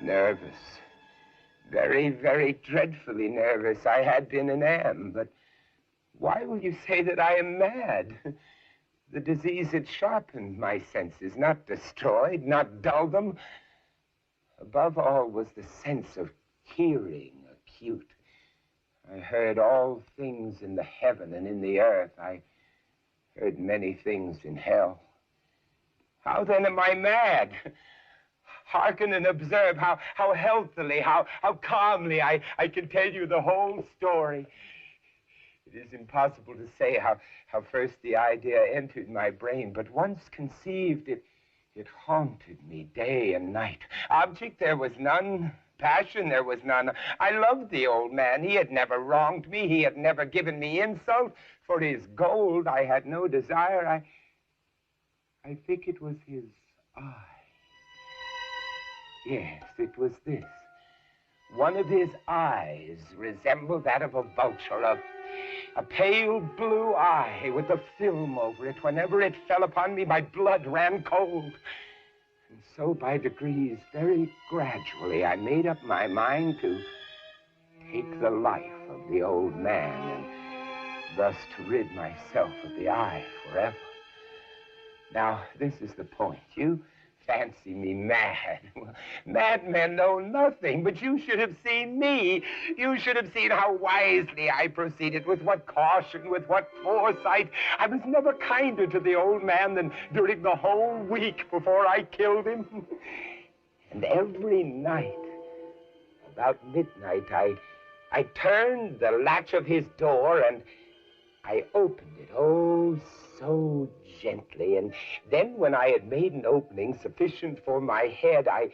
Nervous. Very, very dreadfully nervous. I had been and am, but why will you say that I am mad? The disease had sharpened my senses, not destroyed, not dulled them. Above all was the sense of hearing acute. I heard all things in the heaven and in the earth. I heard many things in hell. How then am I mad? Hearken and observe how healthily, how calmly I can tell you the whole story. It is impossible to say how first the idea entered my brain, but once conceived, it haunted me day and night. Object there was none, passion there was none. I loved the old man. He had never wronged me. He had never given me insult. For his gold I had no desire. I think it was his eye. Yes, it was this. One of his eyes resembled that of a vulture, a pale blue eye with a film over it. Whenever it fell upon me, my blood ran cold. And so by degrees, very gradually, I made up my mind to take the life of the old man and thus to rid myself of the eye forever. Now, this is the point. You fancy me mad. Well, madmen know nothing, but you should have seen me. You should have seen how wisely I proceeded, with what caution, with what foresight. I was never kinder to the old man than during the whole week before I killed him. And every night, about midnight, I turned the latch of his door and I opened it, oh, so gently. And then when I had made an opening sufficient for my head, I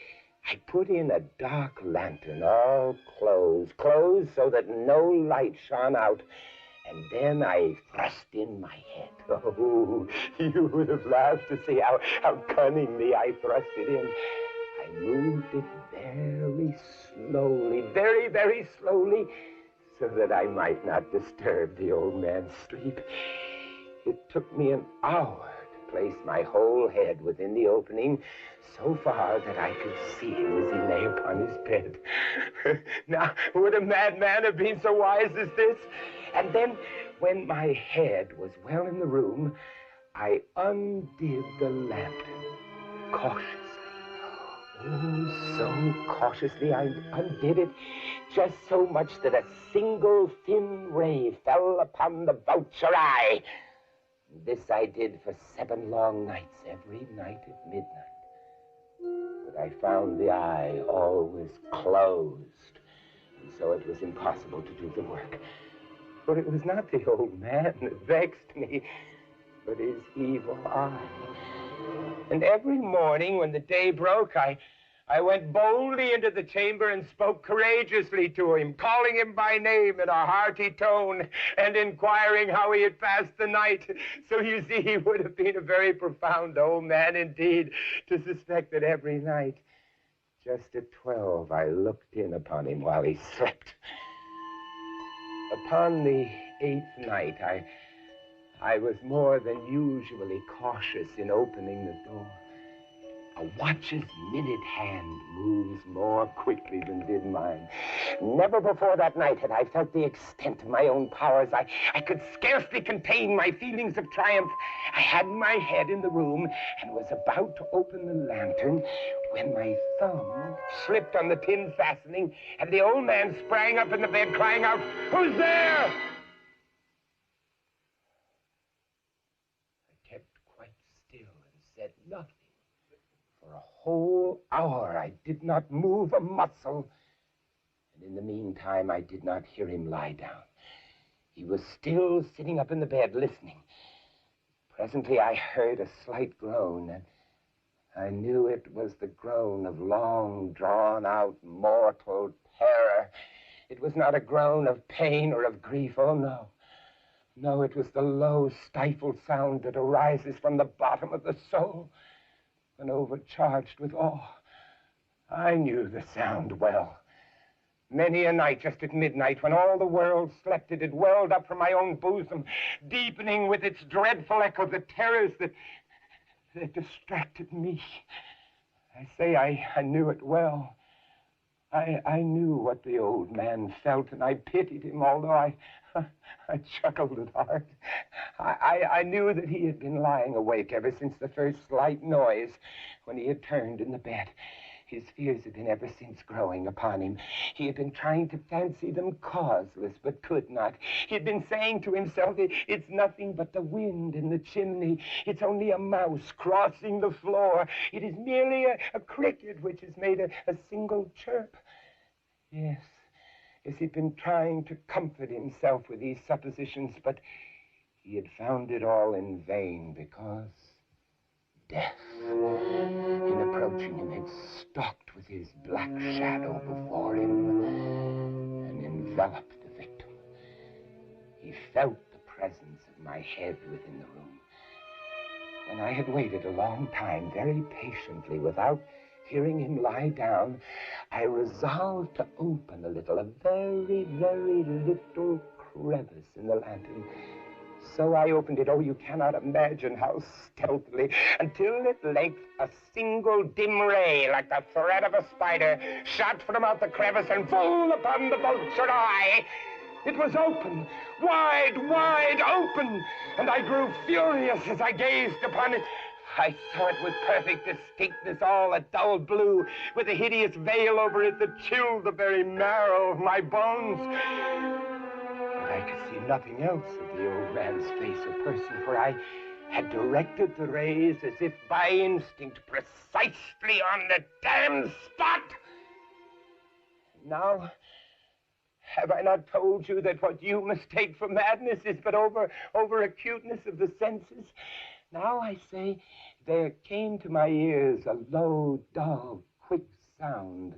put in a dark lantern, all closed so that no light shone out. And then I thrust in my head. Oh, you would have laughed to see how cunningly I thrust it in. I moved it very slowly, very, very slowly, so that I might not disturb the old man's sleep. It took me an hour to place my whole head within the opening, so far that I could see him as he lay upon his bed. Now, would a madman have been so wise as this? And then, when my head was well in the room, I undid the lantern cautiously. Oh, so cautiously I undid it, just so much that a single thin ray fell upon the vulture eye. This I did for 7 long nights, every night at midnight. But I found the eye always closed, and so it was impossible to do the work. For it was not the old man that vexed me, but his evil eye. And every morning when the day broke, I went boldly into the chamber and spoke courageously to him, calling him by name in a hearty tone and inquiring how he had passed the night. So you see, he would have been a very profound old man indeed to suspect that every night, just at 12, I looked in upon him while he slept. Upon the 8th night, I was more than usually cautious in opening the door. A watch's minute hand moves more quickly than did mine. Never before that night had I felt the extent of my own powers. I could scarcely contain my feelings of triumph. I had my head in the room and was about to open the lantern when my thumb slipped on the tin fastening and the old man sprang up in the bed crying out, "Who's there?" I kept quite still and said nothing. For a whole hour, I did not move a muscle. And in the meantime, I did not hear him lie down. He was still sitting up in the bed, listening. Presently, I heard a slight groan, and I knew it was the groan of long, drawn-out, mortal terror. It was not a groan of pain or of grief. Oh, no. No, it was the low, stifled sound that arises from the bottom of the soul. And overcharged with awe. I knew the sound well. Many a night, just at midnight, when all the world slept, it had welled up from my own bosom, deepening with its dreadful echo the terrors that distracted me. I say I knew it well, I knew what the old man felt, and I pitied him, although I chuckled at heart. I knew that he had been lying awake ever since the first slight noise when he had turned in the bed. His fears had been ever since growing upon him. He had been trying to fancy them causeless, but could not. He had been saying to himself, it's nothing but the wind in the chimney. It's only a mouse crossing the floor. It is merely a cricket which has made a single chirp. Yes, he'd been trying to comfort himself with these suppositions, but he had found it all in vain, because death, in approaching him, had stalked with his black shadow before him and enveloped the victim. He felt the presence of my head within the room. When I had waited a long time, very patiently, without hearing him lie down, I resolved to open a very, very little crevice in the lantern. So I opened it, oh, you cannot imagine how stealthily, until at length a single dim ray, like the thread of a spider, shot from out the crevice and full upon the vulture eye. It was open, wide open, and I grew furious as I gazed upon it. I saw it with perfect distinctness, all a dull blue, with a hideous veil over it that chilled the very marrow of my bones. But I could see nothing else of the old man's face or person, for I had directed the rays as if by instinct precisely on the damned spot. Now, have I not told you that what you mistake for madness is but over-acuteness of the senses? Now I say, there came to my ears a low, dull, quick sound,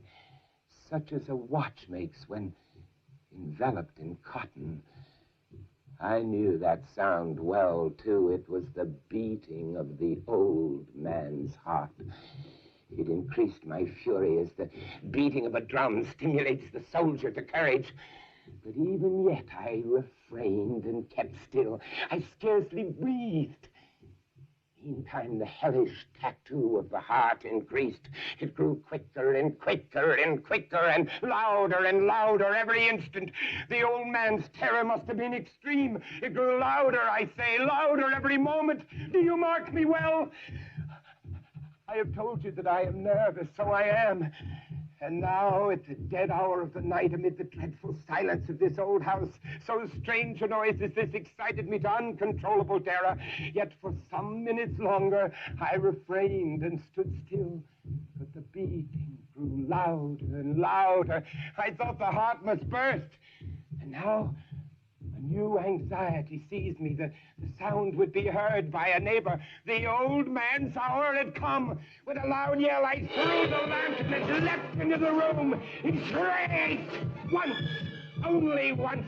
such as a watch makes when enveloped in cotton. I knew that sound well, too. It was the beating of the old man's heart. It increased my fury as the beating of a drum stimulates the soldier to courage. But even yet I refrained and kept still. I scarcely breathed. Meantime, the hellish tattoo of the heart increased. It grew quicker and quicker and quicker and louder every instant. The old man's terror must have been extreme. It grew louder, I say, louder every moment. Do you mark me well? I have told you that I am nervous, so I am. And now, at the dead hour of the night, amid the dreadful silence of this old house, so strange a noise as this excited me to uncontrollable terror. Yet for some minutes longer, I refrained and stood still. But the beating grew louder and louder. I thought the heart must burst. And now, a new anxiety seized me. The sound would be heard by a neighbor. The old man's hour had come. With a loud yell, I threw the lantern and leapt into the room. He shrieked once, only once.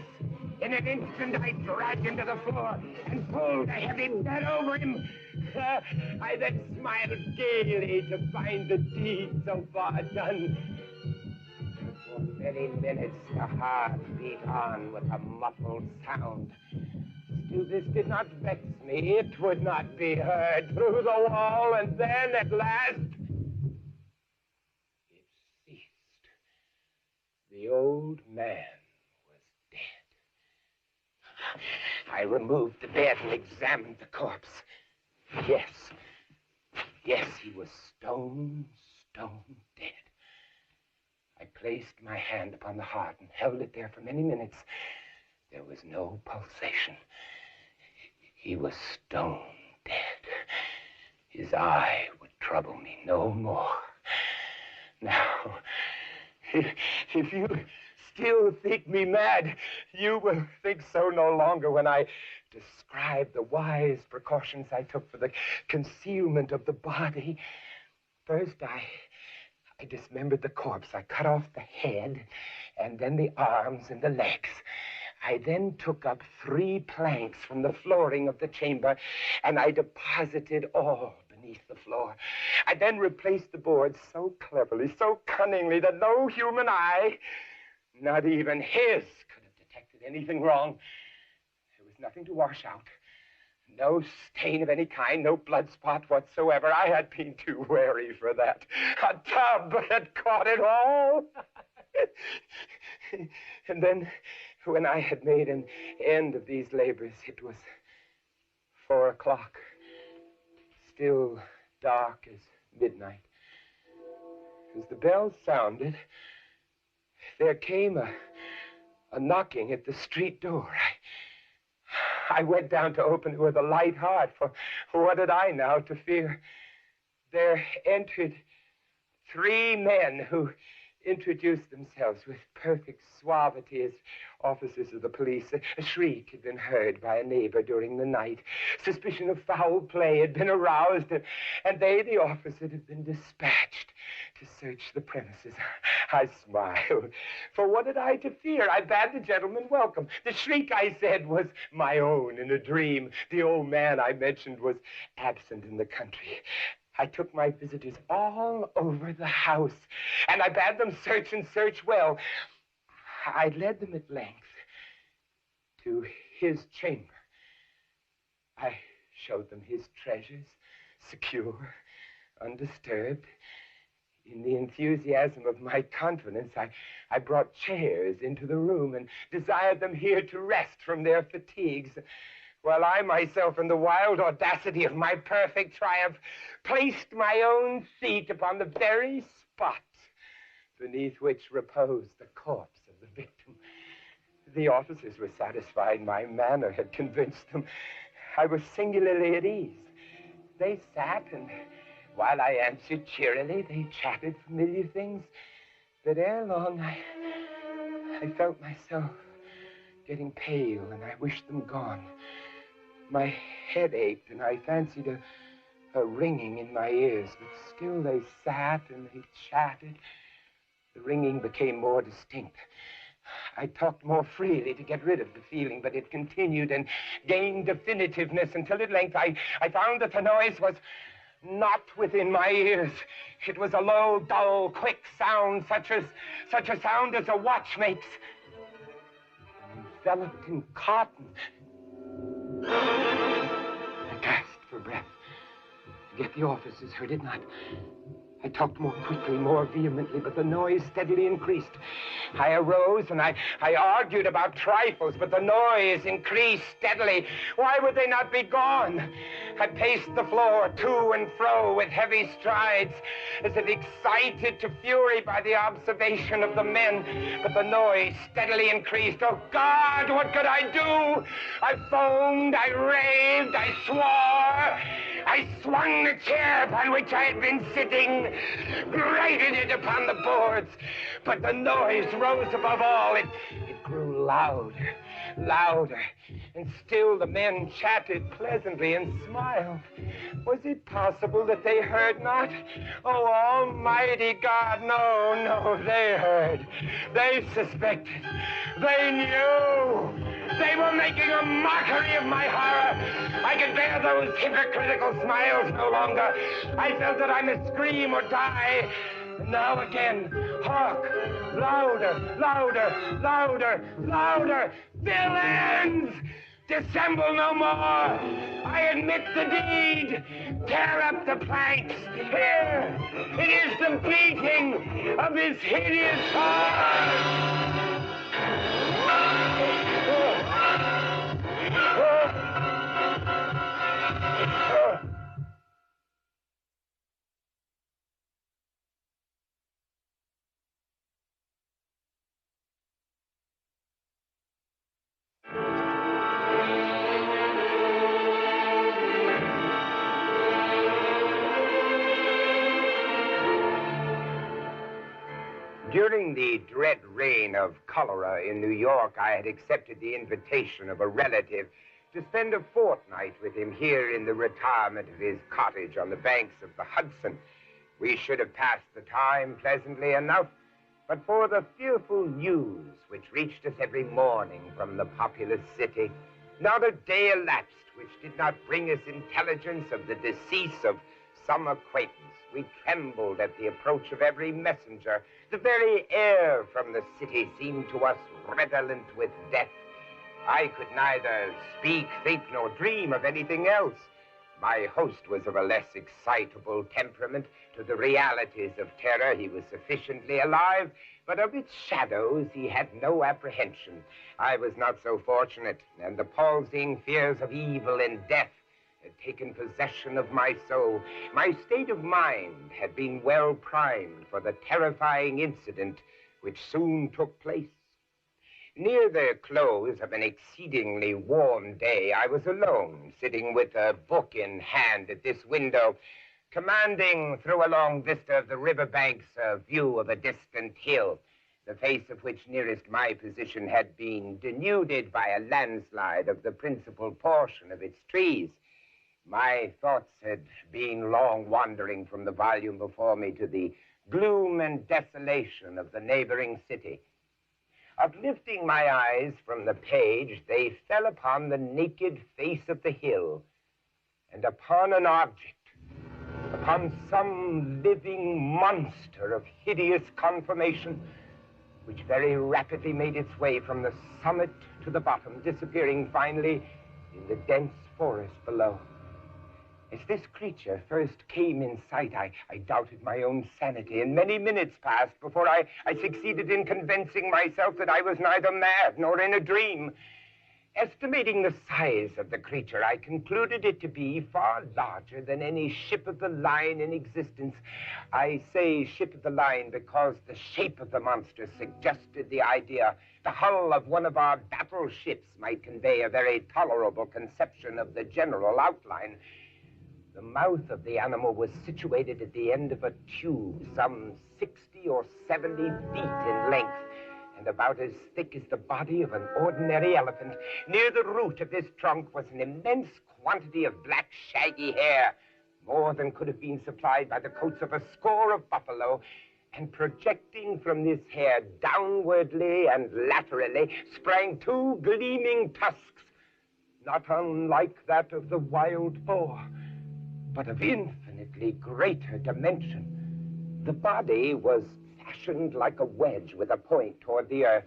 In an instant, I dragged him to the floor and pulled a heavy bed over him. I then smiled gaily to find the deed so far done. For many minutes, the heart beat on with a muffled sound. Still, this did not vex me. It would not be heard through the wall, and then, at last, it ceased. The old man was dead. I removed the bed and examined the corpse. Yes, he was stone dead. I placed my hand upon the heart and held it there for many minutes. There was no pulsation. He was stone dead. His eye would trouble me no more. Now, if you still think me mad, you will think so no longer when I describe the wise precautions I took for the concealment of the body. First, I dismembered the corpse. I cut off the head, and then the arms and the legs. I then took up 3 planks from the flooring of the chamber, and I deposited all beneath the floor. I then replaced the boards so cleverly, so cunningly, that no human eye, not even his, could have detected anything wrong. There was nothing to wash out. No stain of any kind, no blood spot whatsoever. I had been too wary for that. A tub had caught it all. And then, when I had made an end of these labors, it was 4 o'clock, still dark as midnight. As the bell sounded, there came a knocking at the street door. I went down to open it with a light heart, for what had I now to fear? There entered 3 men who introduced themselves with perfect suavity as officers of the police. A shriek had been heard by a neighbor during the night. Suspicion of foul play had been aroused, and they, the officers, had been dispatched to search the premises. I smiled, for what had I to fear? I bade the gentleman welcome. The shriek, I said, was my own in a dream. The old man I mentioned was absent in the country. I took my visitors all over the house, and I bade them search and search well. I led them at length to his chamber. I showed them his treasures, secure, undisturbed. In the enthusiasm of my confidence, I brought chairs into the room and desired them here to rest from their fatigues, while I myself, in the wild audacity of my perfect triumph, placed my own seat upon the very spot beneath which reposed the corpse of the victim. The officers were satisfied my manner had convinced them. I was singularly at ease. They sat, and while I answered cheerily, they chatted familiar things. But ere long, I felt myself getting pale, and I wished them gone. My head ached, and I fancied a ringing in my ears, but still they sat and they chatted. The ringing became more distinct. I talked more freely to get rid of the feeling, but it continued and gained definitiveness until at length I found that the noise was not within my ears. It was a low, dull, quick sound, such a sound as a watch makes, enveloped in cotton. I gasped for breath, yet the officers heard it not. I talked more quickly, more vehemently, but the noise steadily increased. I arose and I argued about trifles, but the noise increased steadily. Why would they not be gone? I paced the floor to and fro with heavy strides, as if excited to fury by the observation of the men, but the noise steadily increased. Oh, God, what could I do? I foamed, I raved, I swore. I swung the chair upon which I had been sitting, grated it upon the boards, but the noise rose above all. It grew louder, louder, and still the men chatted pleasantly and smiled. Was it possible that they heard not? Oh, Almighty God, no, they heard. They suspected. They knew. They were making a mockery of my horror. I could bear those hypocritical smiles no longer. I felt that I must scream or die. And now again, hark, louder, louder, louder, louder. Villains! Dissemble no more. I admit the deed. Tear up the planks. Here, it is the beating of his hideous heart. During the dread reign of cholera in New York, I had accepted the invitation of a relative to spend a fortnight with him here in the retirement of his cottage on the banks of the Hudson. We should have passed the time pleasantly enough, but for the fearful news which reached us every morning from the populous city. Not a day elapsed which did not bring us intelligence of the decease of some acquaintance. We trembled at the approach of every messenger. The very air from the city seemed to us redolent with death. I could neither speak, think, nor dream of anything else. My host was of a less excitable temperament. To the realities of terror, he was sufficiently alive, but of its shadows, he had no apprehension. I was not so fortunate, and the palsying fears of evil and death had taken possession of my soul. My state of mind had been well primed for the terrifying incident which soon took place. Near the close of an exceedingly warm day, I was alone, sitting with a book in hand at this window, commanding through a long vista of the riverbanks a view of a distant hill, the face of which nearest my position had been denuded by a landslide of the principal portion of its trees. My thoughts had been long wandering from the volume before me to the gloom and desolation of the neighboring city. Uplifting my eyes from the page, they fell upon the naked face of the hill, and upon an object, upon some living monster of hideous conformation, which very rapidly made its way from the summit to the bottom, disappearing finally in the dense forest below. As this creature first came in sight, I doubted my own sanity, and many minutes passed before I succeeded in convincing myself that I was neither mad nor in a dream. Estimating the size of the creature, I concluded it to be far larger than any ship of the line in existence. I say ship of the line because the shape of the monster suggested the idea. The hull of one of our battleships might convey a very tolerable conception of the general outline. The mouth of the animal was situated at the end of a tube, some 60 or 70 feet in length, and about as thick as the body of an ordinary elephant. Near the root of this trunk was an immense quantity of black, shaggy hair, more than could have been supplied by the coats of a score of buffalo, and projecting from this hair downwardly and laterally sprang two gleaming tusks, not unlike that of the wild boar, but of infinitely greater dimension. The body was fashioned like a wedge with a point toward the earth.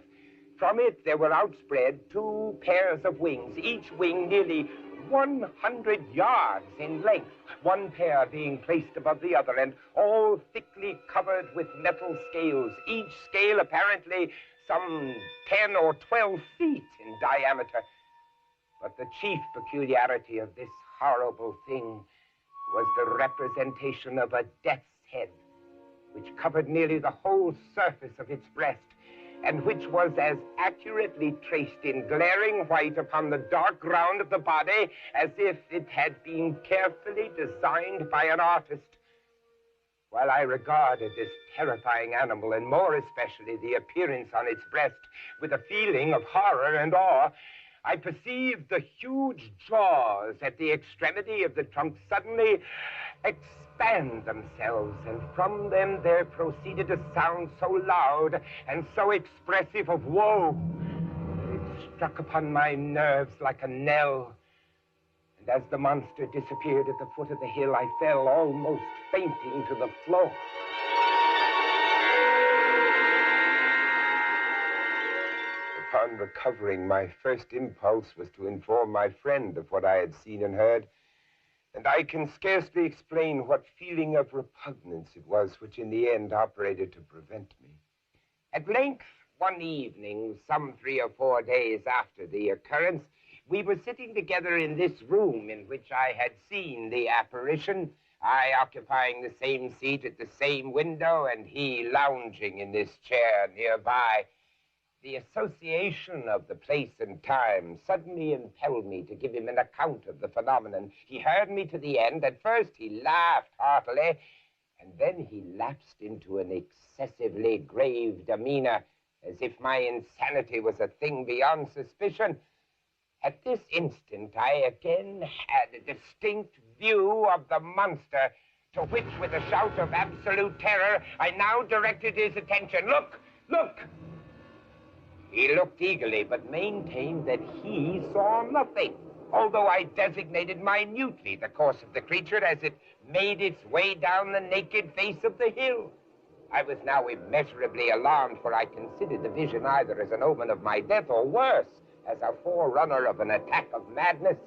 From it there were outspread two pairs of wings, each wing nearly 100 yards in length, one pair being placed above the other, and all thickly covered with metal scales, each scale apparently some 10 or 12 feet in diameter. But the chief peculiarity of this horrible thing was the representation of a death's head, which covered nearly the whole surface of its breast, and which was as accurately traced in glaring white upon the dark ground of the body as if it had been carefully designed by an artist. While I regarded this terrifying animal, and more especially the appearance on its breast, with a feeling of horror and awe, I perceived the huge jaws at the extremity of the trunk suddenly expand themselves, and from them there proceeded a sound so loud and so expressive of woe that it struck upon my nerves like a knell. And as the monster disappeared at the foot of the hill, I fell almost fainting to the floor. Upon recovering, my first impulse was to inform my friend of what I had seen and heard, and I can scarcely explain what feeling of repugnance it was which in the end operated to prevent me. At length, one evening, some 3 or 4 days after the occurrence, we were sitting together in this room in which I had seen the apparition, I occupying the same seat at the same window, and he lounging in this chair nearby. The association of the place and time suddenly impelled me to give him an account of the phenomenon. He heard me to the end. At first, he laughed heartily, and then he lapsed into an excessively grave demeanor, as if my insanity was a thing beyond suspicion. At this instant, I again had a distinct view of the monster, to which, with a shout of absolute terror, I now directed his attention. Look! Look! He looked eagerly, but maintained that he saw nothing, although I designated minutely the course of the creature as it made its way down the naked face of the hill. I was now immeasurably alarmed, for I considered the vision either as an omen of my death, or worse, as a forerunner of an attack of madness.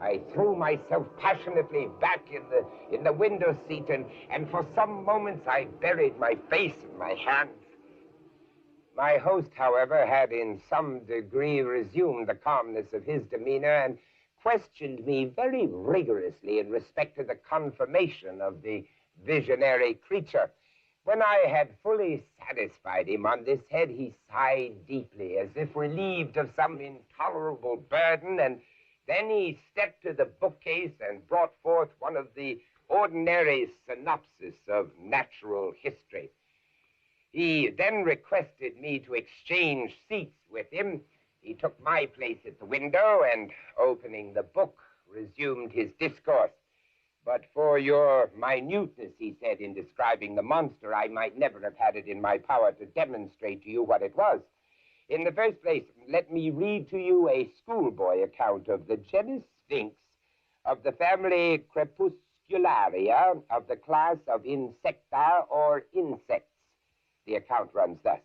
I threw myself passionately back in the window seat, and for some moments I buried my face in my hands. My host, however, had in some degree resumed the calmness of his demeanor and questioned me very rigorously in respect to the confirmation of the visionary creature. When I had fully satisfied him on this head, he sighed deeply, as if relieved of some intolerable burden, and then he stepped to the bookcase and brought forth one of the ordinary synopses of natural history. He then requested me to exchange seats with him. He took my place at the window and, opening the book, resumed his discourse. But for your minuteness, he said, in describing the monster, I might never have had it in my power to demonstrate to you what it was. In the first place, let me read to you a schoolboy account of the genus Sphinx, of the family Crepuscularia, of the class of Insecta or insects. The account runs thus.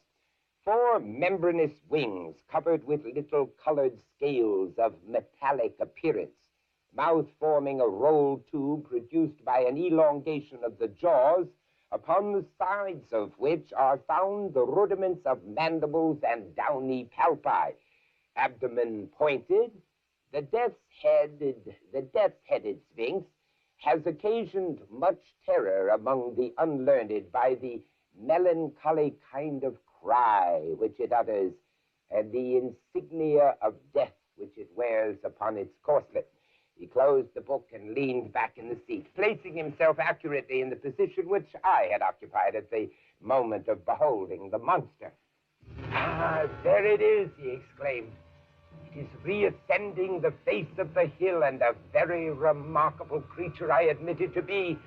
4 membranous wings covered with little colored scales of metallic appearance, mouth forming a rolled tube produced by an elongation of the jaws, upon the sides of which are found the rudiments of mandibles and downy palpi, abdomen pointed. The death-headed Sphinx has occasioned much terror among the unlearned by the melancholy kind of cry which it utters, and the insignia of death which it wears upon its corselet. He closed the book and leaned back in the seat, placing himself accurately in the position which I had occupied at the moment of beholding the monster. "Ah, there it is," he exclaimed. "It is reascending the face of the hill, and a very remarkable creature I admit it to be.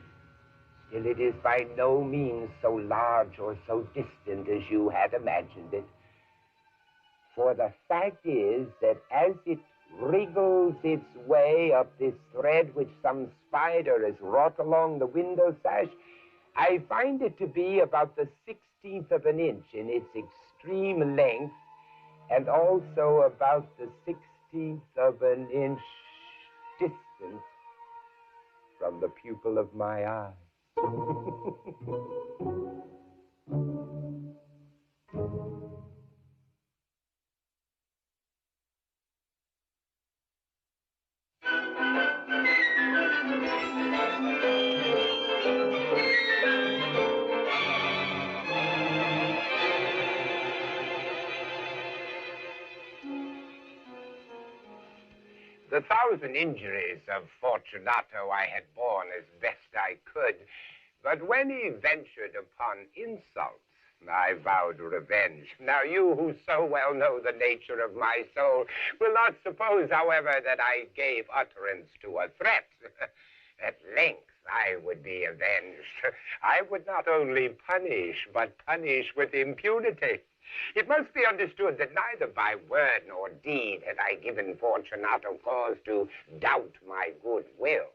Still, it is by no means so large or so distant as you had imagined it. For the fact is that as it wriggles its way up this thread which some spider has wrought along the window sash, I find it to be about the 16th of an inch in its extreme length, and also about the 16th of an inch distant from the pupil of my eye." The 1,000 injuries of Fortunato I had borne as best I could, but when he ventured upon insults, I vowed revenge. Now, you who so well know the nature of my soul will not suppose, however, that I gave utterance to a threat. At length, I would be avenged. I would not only punish, but punish with impunity. It must be understood that neither by word nor deed had I given Fortunato cause to doubt my good will.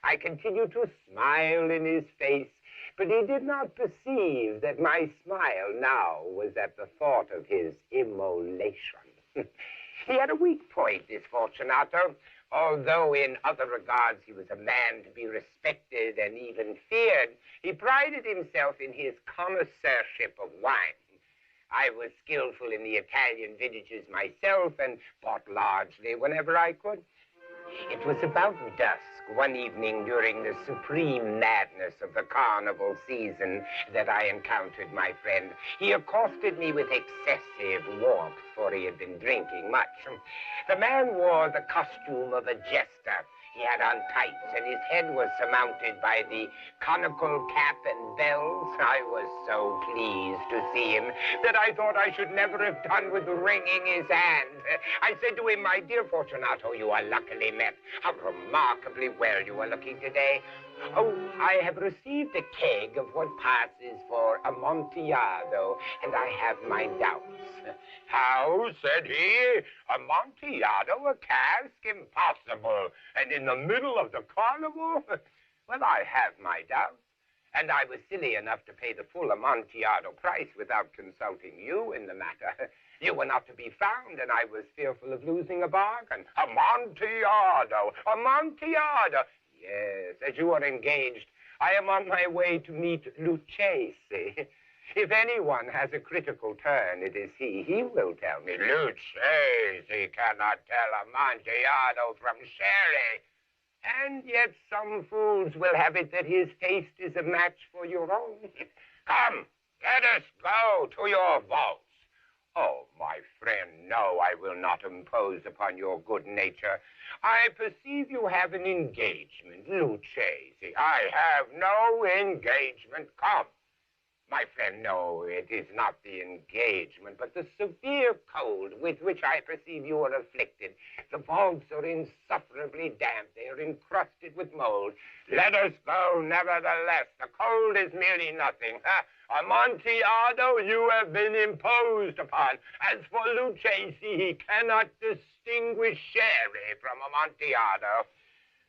I continued to smile in his face, but he did not perceive that my smile now was at the thought of his immolation. He had a weak point, this Fortunato. Although in other regards he was a man to be respected and even feared, he prided himself in his connoisseurship of wine. I was skillful in the Italian vintages myself and bought largely whenever I could. It was about dusk one evening during the supreme madness of the carnival season that I encountered my friend. He accosted me with excessive warmth, for he had been drinking much. The man wore the costume of a jester. He had on tights, and his head was surmounted by the conical cap and bells. I was so pleased to see him that I thought I should never have done with wringing his hand. I said to him, "My dear Fortunato, you are luckily met. How remarkably well you are looking today. Oh, I have received a keg of what passes for Amontillado, and I have my doubts." "How?" said he. "Amontillado, a cask? Impossible. And in the middle of the carnival?" "Well, I have my doubts. And I was silly enough to pay the full Amontillado price without consulting you in the matter. You were not to be found, and I was fearful of losing a bargain. Amontillado! Amontillado! Yes, as you are engaged, I am on my way to meet Junte-se. If anyone has a critical turn, it is he. He will tell me. Junte-se cannot tell Amontillado from sherry. And yet some fools will have it that his taste is a match for your own. Come, let us go to your vaults. Oh, my friend, no, I will not impose upon your good nature. I perceive you have an engagement, Junte-se. I have no engagement. Come. My friend, no, it is not the engagement, but the severe cold with which I perceive you are afflicted. The vaults are insufferably damp. They are encrusted with mold. Let us go, nevertheless. The cold is merely nothing. Amontillado, you have been imposed upon. As for Junte-se, he cannot distinguish sherry from Amontillado.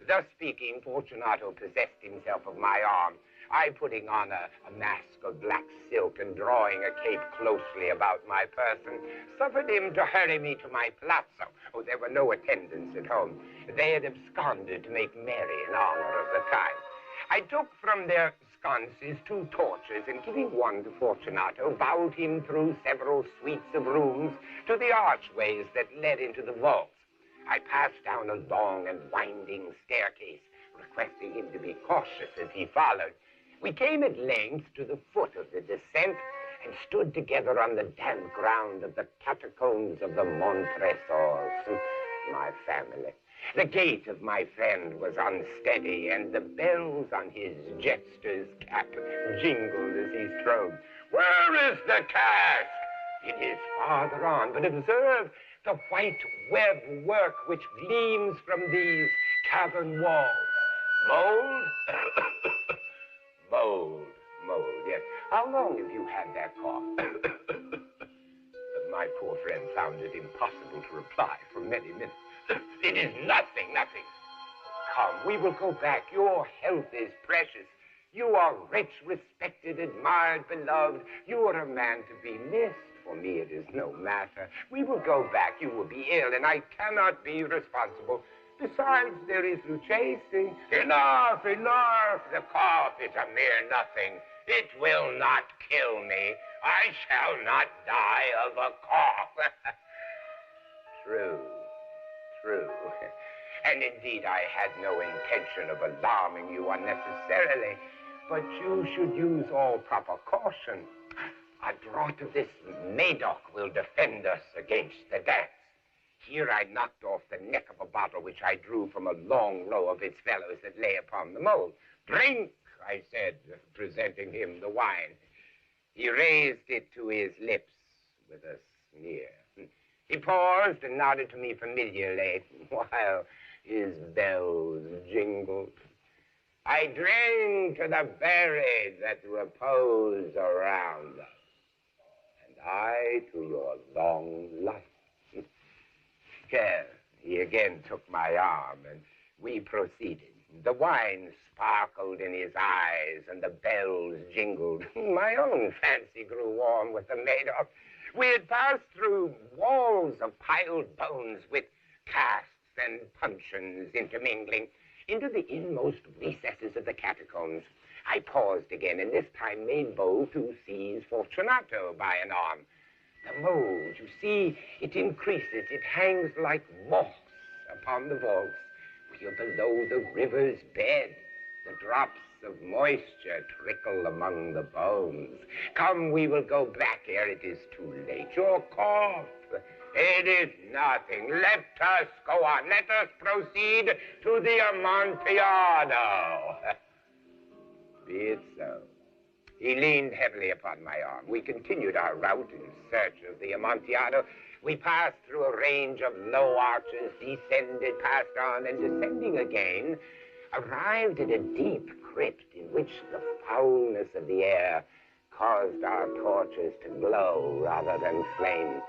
Thus speaking, Fortunato possessed himself of my arm. I, putting on a mask of black silk and drawing a cape closely about my person, suffered him to hurry me to my palazzo. Oh, there were no attendants at home. They had absconded to make merry in honor of the time. I took from their sconces 2 torches, and giving one to Fortunato, bowed him through several suites of rooms to the archways that led into the vaults. I passed down a long and winding staircase, requesting him to be cautious as he followed. We came at length to the foot of the descent and stood together on the damp ground of the catacombs of the Montresors, my family. The gait of my friend was unsteady, and the bells on his jester's cap jingled as he strode. Where is the cask? It is farther on, but observe the white web work which gleams from these cavern walls. Mold? Mold, yes. How long have you had that cough? My poor friend found it impossible to reply for many minutes. It is nothing. Come, we will go back. Your health is precious. You are rich, respected, admired, beloved. You are a man to be missed. For me, it is no matter. We will go back. You will be ill, and I cannot be responsible. Besides, there is Junte-se. Enough. The cough is a mere nothing. It will not kill me. I shall not die of a cough. True. And indeed, I had no intention of alarming you unnecessarily, but you should use all proper caution. A draught of this Medoc will defend us against the dance. Here I knocked off the neck of a bottle which I drew from a long row of its fellows that lay upon the mold. Drink, I said, presenting him the wine. He raised it to his lips with a sneer. He paused and nodded to me familiarly while his bells jingled. I drink to the buried that repose around us, and I to your long life. Here, he again took my arm, and we proceeded. The wine sparkled in his eyes, and the bells jingled. My own fancy grew warm with the Medoc. We had passed through walls of piled bones with casks and puncheons intermingling into the inmost recesses of the catacombs. I paused again, and this time made bold to seize Fortunato by an arm. The mold, you see, it increases. It hangs like moss upon the vaults. We are below the river's bed. The drops of moisture trickle among the bones. Come, we will go back ere it is too late. Your cough, it is nothing. Let us go on. Let us proceed to the Amontillado. Be it so. He leaned heavily upon my arm. We continued our route in search of the Amontillado. We passed through a range of low arches, descended, passed on, and descending again, arrived at a deep crypt in which the foulness of the air caused our torches to glow rather than flame.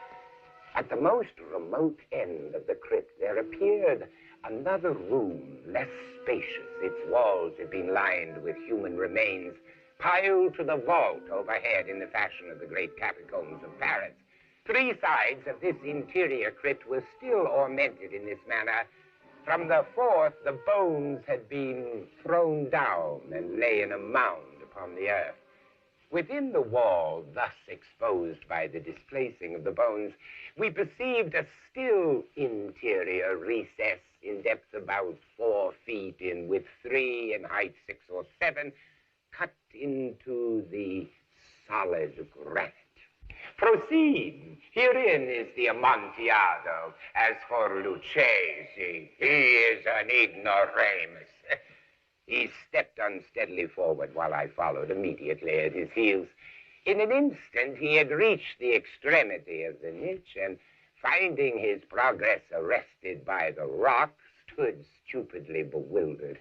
At the most remote end of the crypt, there appeared another room, less spacious. Its walls had been lined with human remains, piled to the vault overhead in the fashion of the great catacombs of Paris. Three sides of this interior crypt were still ornamented in this manner. From the fourth, the bones had been thrown down and lay in a mound upon the earth. Within the wall, thus exposed by the displacing of the bones, we perceived a still interior recess in depth about 4 feet, in width 3, in height 6 or 7, cut into the solid granite. Proceed. Herein is the Amontillado. As for Lucchesi, he is an ignoramus. He stepped unsteadily forward while I followed immediately at his heels. In an instant, he had reached the extremity of the niche, and finding his progress arrested by the rock, stood stupidly bewildered.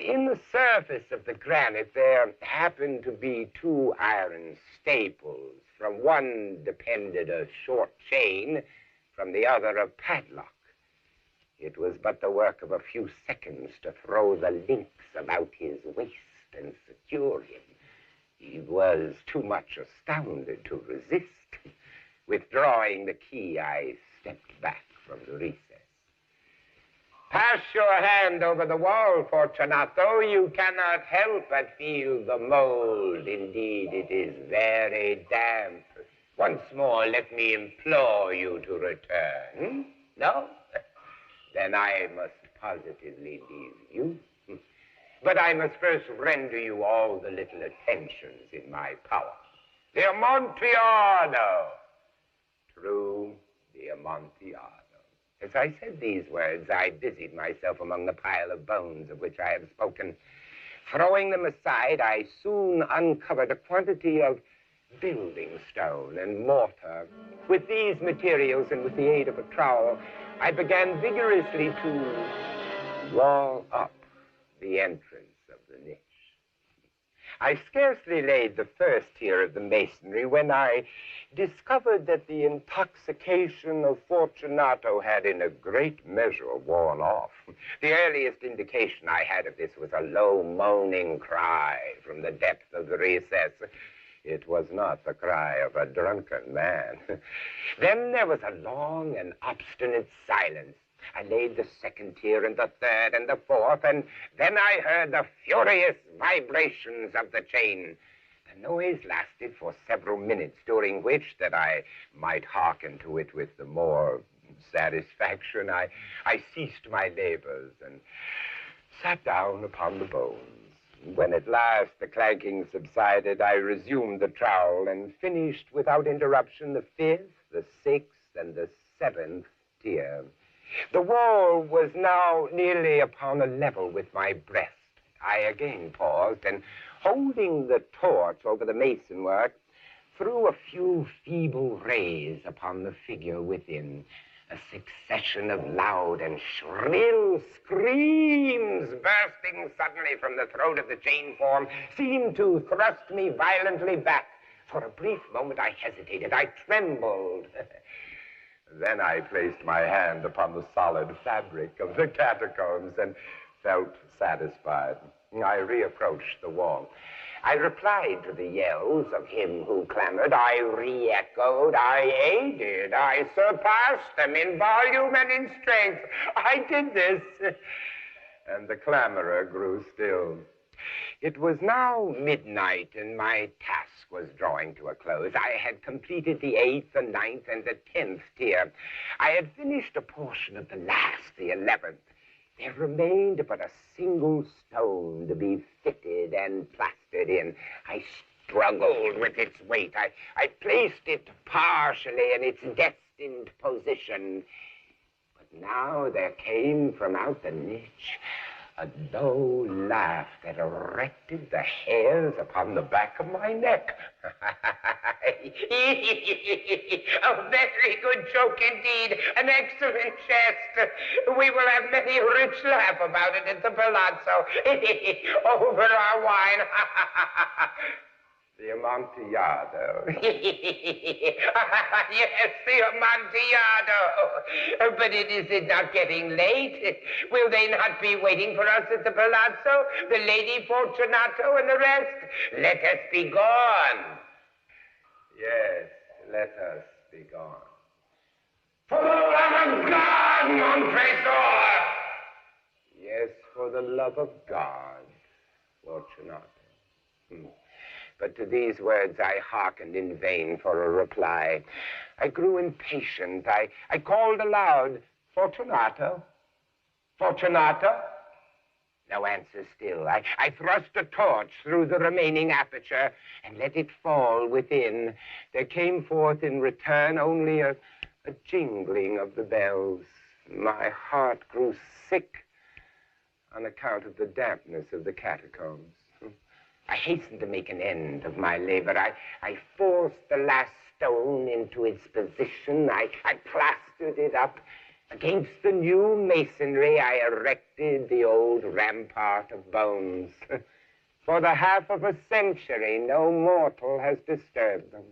In the surface of the granite, there happened to be 2 iron staples. From one depended a short chain, from the other a padlock. It was but the work of a few seconds to throw the links about his waist and secure him. He was too much astounded to resist. Withdrawing the key, I stepped back from the recess. Pass your hand over the wall, Fortunato. You cannot help but feel the mold. Indeed, it is very damp. Once more, let me implore you to return. No? Then I must positively leave you. But I must first render you all the little attentions in my power. The Amontillado. True, the Amontillado. As I said these words, I busied myself among the pile of bones of which I have spoken. Throwing them aside, I soon uncovered a quantity of building stone and mortar. With these materials and with the aid of a trowel, I began vigorously to wall up the entrance of the niche. I scarcely laid the first tier of the masonry when I discovered that the intoxication of Fortunato had in a great measure worn off. The earliest indication I had of this was a low moaning cry from the depth of the recess. It was not the cry of a drunken man. Then there was a long and obstinate silence. I laid the second tier and the third and the fourth, and then I heard the furious vibrations of the chain. The noise lasted for several minutes, during which, that I might hearken to it with the more satisfaction, I ceased my labors and sat down upon the bones. When at last the clanking subsided, I resumed the trowel and finished without interruption the 5th, the 6th, and the 7th tier. The wall was now nearly upon a level with my breast. I again paused, and holding the torch over the masonwork, threw a few feeble rays upon the figure within. A succession of loud and shrill screams bursting suddenly from the throat of the chain form seemed to thrust me violently back. For a brief moment I hesitated. I trembled. Then I placed my hand upon the solid fabric of the catacombs and felt satisfied. I reapproached the wall. I replied to the yells of him who clamored. I re-echoed. I aided. I surpassed them in volume and in strength. I did this. And the clamorer grew still. It was now midnight, and my task was drawing to a close. I had completed the 8th, the 9th, and the 10th tier. I had finished a portion of the last, the 11th. There remained but a single stone to be fitted and plastered in. I struggled with its weight. I placed it partially in its destined position. But now there came from out the niche a low laugh that erected the hairs upon the back of my neck. A very good joke indeed, an excellent jest. We will have many a rich laugh about it at the palazzo. Over our wine. The Amontillado. Yes, the Amontillado. But is it not getting late? Will they not be waiting for us at the Palazzo? The Lady Fortunato and the rest? Let us be gone. Yes, let us be gone. For the love of God, Montresor! Yes, for the love of God, Fortunato. But to these words I hearkened in vain for a reply. I grew impatient. I called aloud, Fortunato? Fortunato? No answer still. I thrust a torch through the remaining aperture and let it fall within. There came forth in return only a jingling of the bells. My heart grew sick on account of the dampness of the catacombs. I hastened to make an end of my labor. I forced the last stone into its position. I plastered it up. Against the new masonry, I erected the old rampart of bones. For the half of a century, no mortal has disturbed them.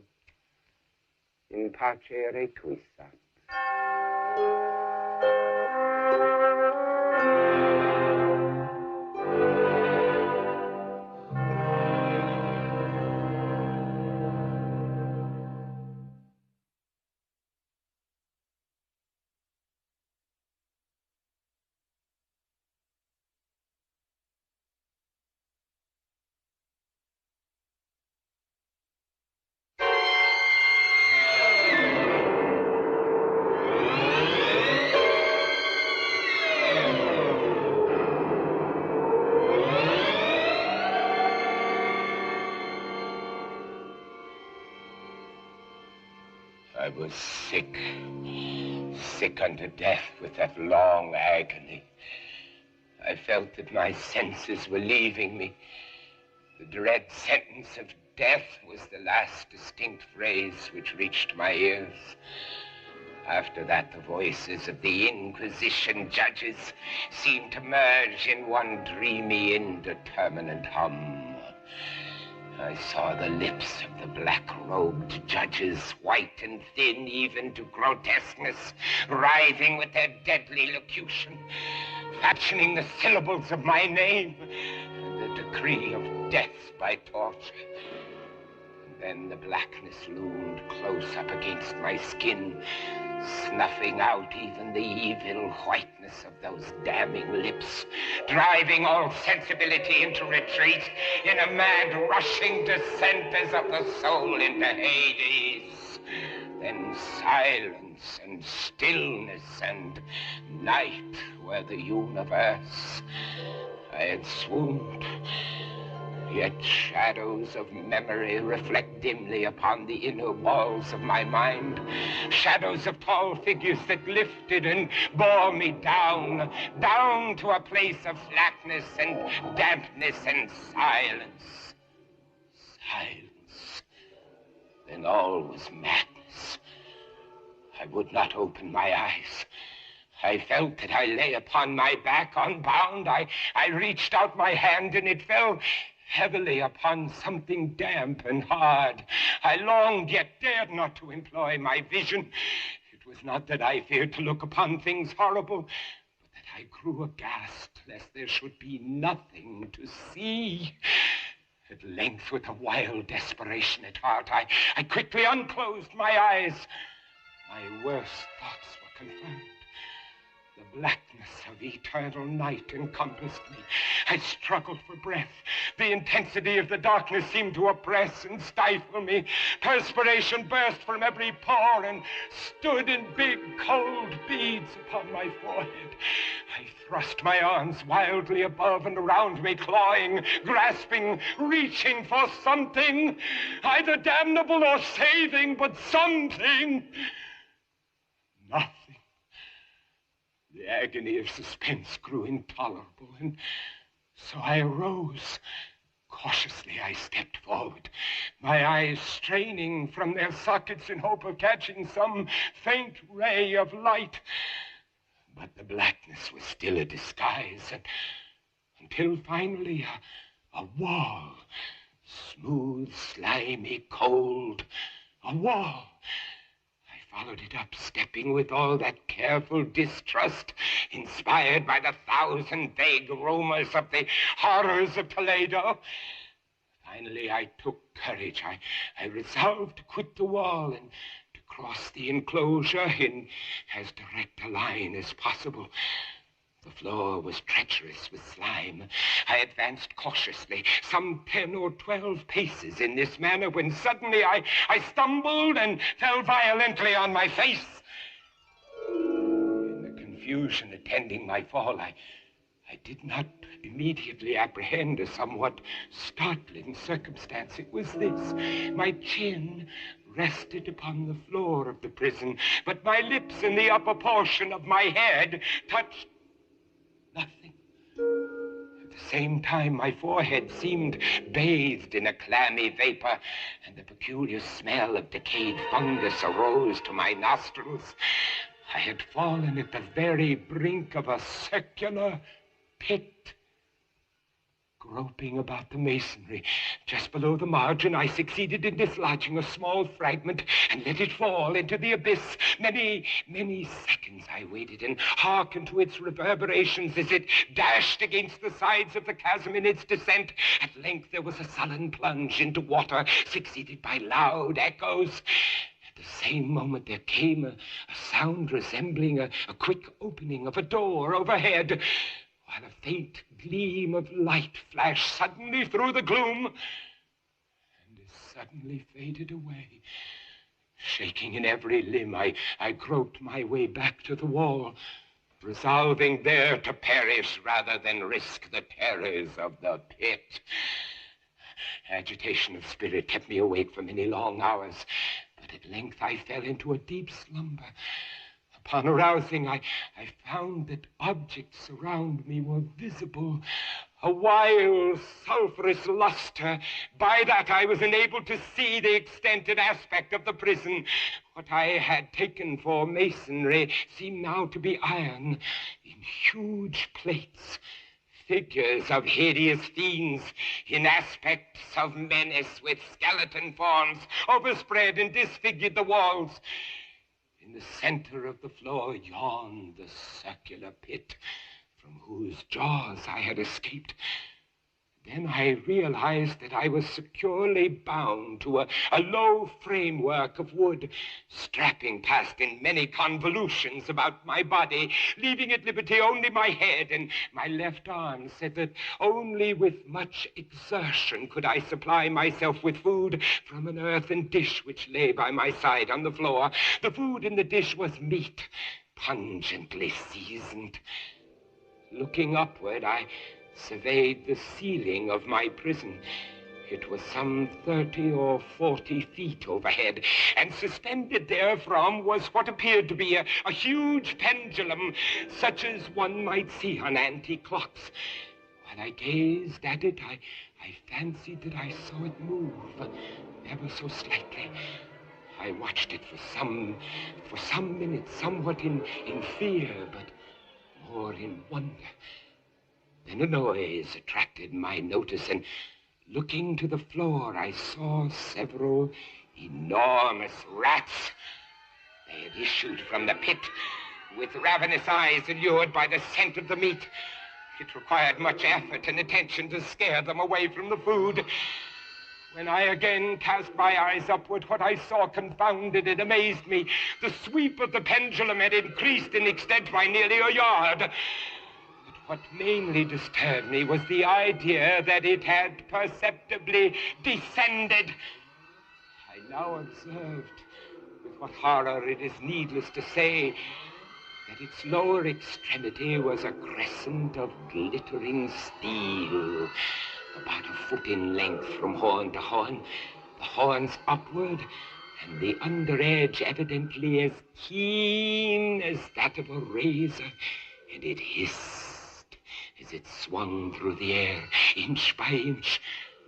In pace requiescat. I was sick unto death with that long agony. I felt that my senses were leaving me. The dread sentence of death was the last distinct phrase which reached my ears. After that, the voices of the Inquisition judges seemed to merge in one dreamy, indeterminate hum. I saw the lips of the black-robed judges, white and thin even to grotesqueness, writhing with their deadly locution, fashioning the syllables of my name and the decree of death by torture. And then the blackness loomed close up against my skin, snuffing out even the evil whiteness of those damning lips, driving all sensibility into retreat in a mad rushing descent as of the soul into Hades. Then silence and stillness and night were the universe. I had swooned. Yet shadows of memory reflect dimly upon the inner walls of my mind. Shadows of tall figures that lifted and bore me down, down to a place of flatness and dampness and silence. Silence. Then all was madness. I would not open my eyes. I felt that I lay upon my back unbound. I reached out my hand and it fell heavily upon something damp and hard. I longed, yet dared not to employ my vision. It was not that I feared to look upon things horrible, but that I grew aghast lest there should be nothing to see. At length, with a wild desperation at heart, I quickly unclosed my eyes. My worst thoughts were confirmed. The blackness of eternal night encompassed me. I struggled for breath. The intensity of the darkness seemed to oppress and stifle me. Perspiration burst from every pore and stood in big, cold beads upon my forehead. I thrust my arms wildly above and around me, clawing, grasping, reaching for something, either damnable or saving, but something. Nothing. The agony of suspense grew intolerable, and so I arose. Cautiously, I stepped forward, my eyes straining from their sockets in hope of catching some faint ray of light. But the blackness was still a disguise, until finally a wall, smooth smooth, slimy, cold. A wall. I followed it up, stepping with all that careful distrust inspired by the thousand vague rumors of the horrors of Toledo. Finally, I took courage. I resolved to quit the wall and to cross the enclosure in as direct a line as possible. The floor was treacherous with slime. I advanced cautiously, some 10 or 12 paces in this manner, when suddenly I stumbled and fell violently on my face. In the confusion attending my fall, I did not immediately apprehend a somewhat startling circumstance. It was this. My chin rested upon the floor of the prison, but my lips and the upper portion of my head touched nothing. At the same time, my forehead seemed bathed in a clammy vapor, and the peculiar smell of decayed fungus arose to my nostrils. I had fallen at the very brink of a circular pit. Groping about the masonry, just below the margin, I succeeded in dislodging a small fragment and let it fall into the abyss. Many, many seconds I waited and hearkened to its reverberations as it dashed against the sides of the chasm in its descent. At length there was a sullen plunge into water, succeeded by loud echoes. At the same moment there came a sound resembling a quick opening of a door overhead, while a faint gleam of light flashed suddenly through the gloom and as suddenly faded away. Shaking in every limb, I groped my way back to the wall, resolving there to perish rather than risk the terrors of the pit. Agitation of spirit kept me awake for many long hours, but at length I fell into a deep slumber. Upon arousing, I found that objects around me were visible, a wild, sulphurous luster. By that I was enabled to see the extent and aspect of the prison. What I had taken for masonry seemed now to be iron in huge plates. Figures of hideous fiends in aspects of menace with skeleton forms overspread and disfigured the walls. In the center of the floor yawned the circular pit from whose jaws I had escaped. Then I realized that I was securely bound to a low framework of wood, strapping past in many convolutions about my body, leaving at liberty only my head and my left arm, so that only with much exertion could I supply myself with food from an earthen dish which lay by my side on the floor. The food in the dish was meat, pungently seasoned. Looking upward, I surveyed the ceiling of my prison. It was some 30 or 40 feet overhead, and suspended therefrom was what appeared to be a huge pendulum, such as one might see on antique clocks. While I gazed at it, I fancied that I saw it move, ever so slightly. I watched it for some minutes, somewhat in fear, but more in wonder. Then a noise attracted my notice, and looking to the floor, I saw several enormous rats. They had issued from the pit with ravenous eyes allured by the scent of the meat. It required much effort and attention to scare them away from the food. When I again cast my eyes upward, what I saw confounded and amazed me. The sweep of the pendulum had increased in extent by nearly a yard. What mainly disturbed me was the idea that it had perceptibly descended. I now observed, with what horror it is needless to say, that its lower extremity was a crescent of glittering steel, about a foot in length from horn to horn, the horns upward, and the under edge evidently as keen as that of a razor, and it hissed as it swung through the air, inch by inch,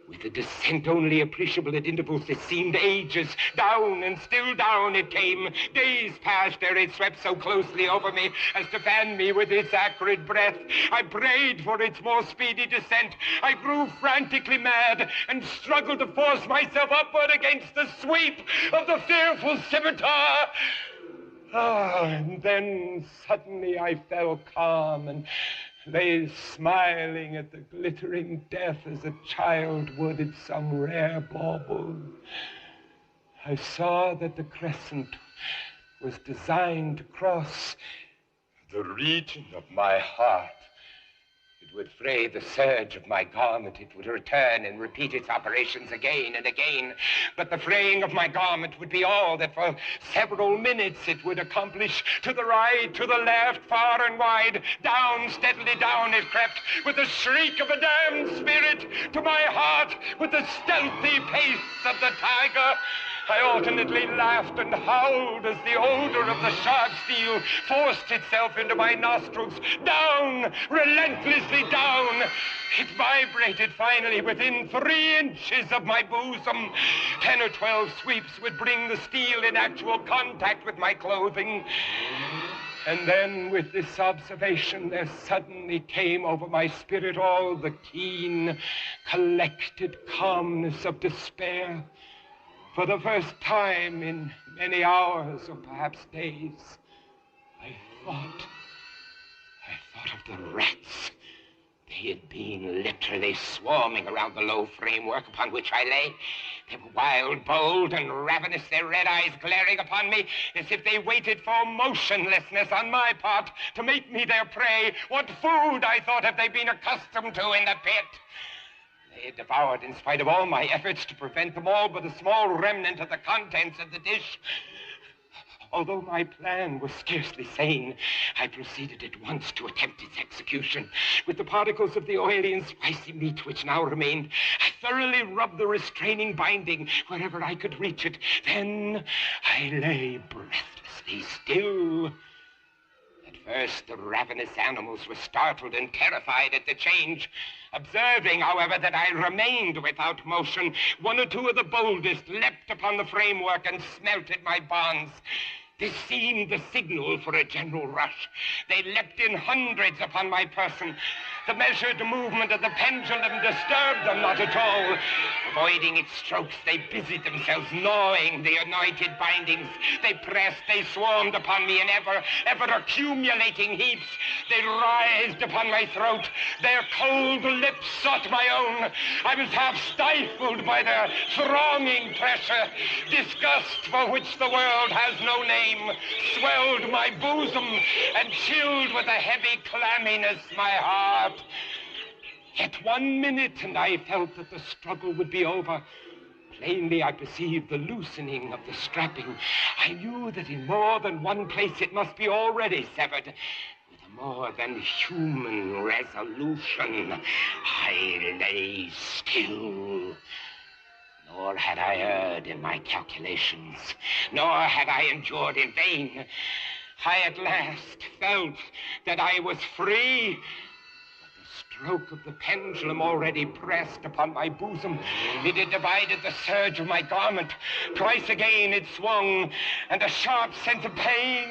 With a descent only appreciable at intervals that seemed ages, down and still down it came. Days passed ere it swept so closely over me as to fan me with its acrid breath. I prayed for its more speedy descent. I grew frantically mad and struggled to force myself upward against the sweep of the fearful scimitar. And then suddenly I fell calm and lay smiling at the glittering death as a child would at some rare bauble. I saw that the crescent was designed to cross the region of my heart. It would fray the serge of my garment. It would return and repeat its operations again and again. But the fraying of my garment would be all that for several minutes it would accomplish. To the right, to the left, far and wide, down, steadily down it crept, with the shriek of a damned spirit, to my heart, with the stealthy pace of the tiger. I alternately laughed and howled as the odor of the sharp steel forced itself into my nostrils. Down, relentlessly down. It vibrated finally within 3 inches of my bosom. 10 or 12 sweeps would bring the steel in actual contact with my clothing. And then, with this observation, there suddenly came over my spirit all the keen, collected calmness of despair. For the first time in many hours, or perhaps days, I thought of the rats. They had been literally swarming around the low framework upon which I lay. They were wild, bold, and ravenous, their red eyes glaring upon me as if they waited for motionlessness on my part to make me their prey. What food, I thought, have they been accustomed to in the pit? They had devoured, in spite of all my efforts to prevent them, all but a small remnant of the contents of the dish. Although my plan was scarcely sane, I proceeded at once to attempt its execution. With the particles of the oily and spicy meat which now remained, I thoroughly rubbed the restraining binding wherever I could reach it. Then I lay breathlessly still. At first, the ravenous animals were startled and terrified at the change. Observing, however, that I remained without motion, one or two of the boldest leapt upon the framework and smelt at my bonds. This seemed the signal for a general rush. They leapt in hundreds upon my person. The measured movement of the pendulum disturbed them not at all. Avoiding its strokes, they busied themselves gnawing the anointed bindings. They pressed, they swarmed upon me in ever accumulating heaps. They writhed upon my throat. Their cold lips sought my own. I was half stifled by their thronging pressure. Disgust, for which the world has no name, swelled my bosom and chilled with a heavy clamminess my heart. Yet 1 minute, and I felt that the struggle would be over. Plainly, I perceived the loosening of the strapping. I knew that in more than one place it must be already severed. With a more than human resolution, I lay still. Nor had I erred in my calculations, nor had I endured in vain. I at last felt that I was free. Stroke of the pendulum already pressed upon my bosom. It had divided the serge of my garment. Twice again it swung, and a sharp sense of pain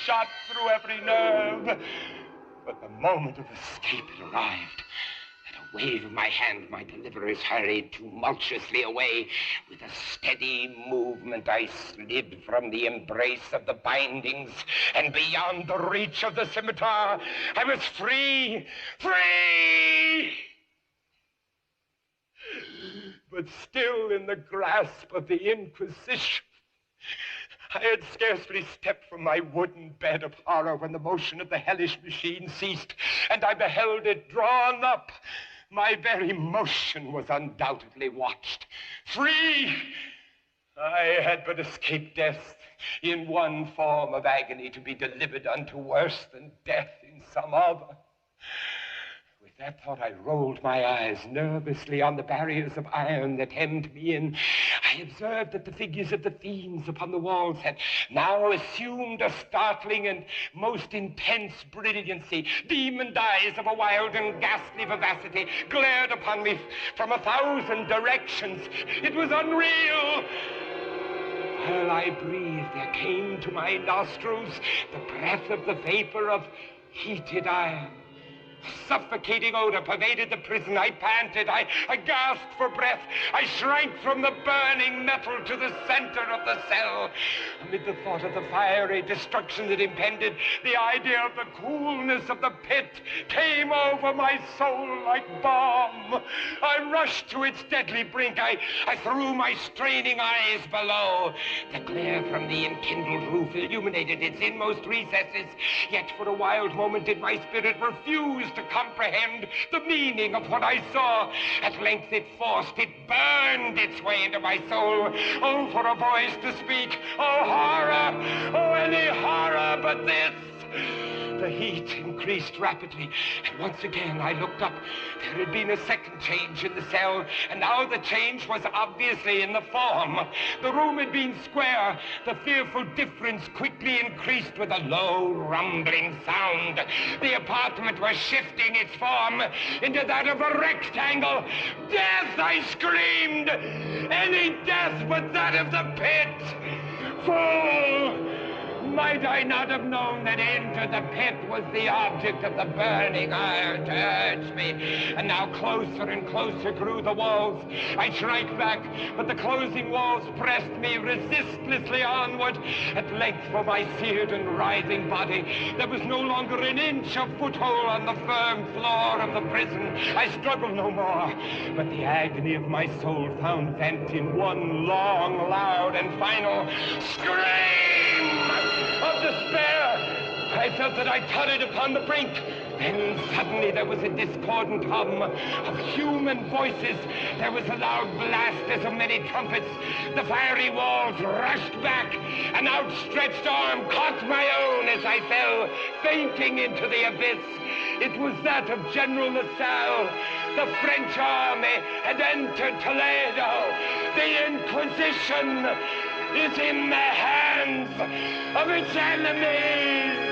shot through every nerve. But the moment of escape had arrived. At a wave of my hand, my deliverers hurried tumultuously away. With a steady movement, I slid from the embrace of the bindings and beyond the reach of the scimitar. I was free! Free! But still in the grasp of the Inquisition. I had scarcely stepped from my wooden bed of horror when the motion of the hellish machine ceased, and I beheld it drawn up. My very motion was undoubtedly watched. Free! I had but escaped death in one form of agony, to be delivered unto worse than death in some other. With that thought, I rolled my eyes nervously on the barriers of iron that hemmed me in. I observed that the figures of the fiends upon the walls had now assumed a startling and most intense brilliancy. Demon eyes of a wild and ghastly vivacity glared upon me from 1,000 directions. It was unreal. While I breathed, there came to my nostrils the breath of the vapor of heated iron. A suffocating odor pervaded the prison. I panted. I gasped for breath. I shrank from the burning metal to the center of the cell. Amid the thought of the fiery destruction that impended, the idea of the coolness of the pit came over my soul like balm. I rushed to its deadly brink. I threw my straining eyes below. The glare from the enkindled roof illuminated its inmost recesses. Yet for a wild moment did my spirit refuse to comprehend the meaning of what I saw. At length it burned its way into my soul. Oh, for a voice to speak. Oh, horror. Oh, any horror but this. The heat increased rapidly, and once again I looked up. There had been a second change in the cell, and now the change was obviously in the form. The room had been square. The fearful difference quickly increased with a low, rumbling sound. The apartment was shifting its form into that of a rectangle. Death, I screamed! Any death but that of the pit! Fool! Might I not have known that into the pit was the object of the burning iron to urge me? And now closer and closer grew the walls. I shrank back, but the closing walls pressed me resistlessly onward. At length, for my seared and writhing body, there was no longer an inch of foothold on the firm floor of the prison. I struggled no more, but the agony of my soul found vent in one long, loud, and final scream of despair. I felt that I tottered upon the brink. Then suddenly there was a discordant hum of human voices. There was a loud blast as of many trumpets. The fiery walls rushed back. An outstretched arm caught my own as I fell, fainting into the abyss. It was that of General LaSalle. The French army had entered Toledo. The Inquisition is in the hands of its enemies.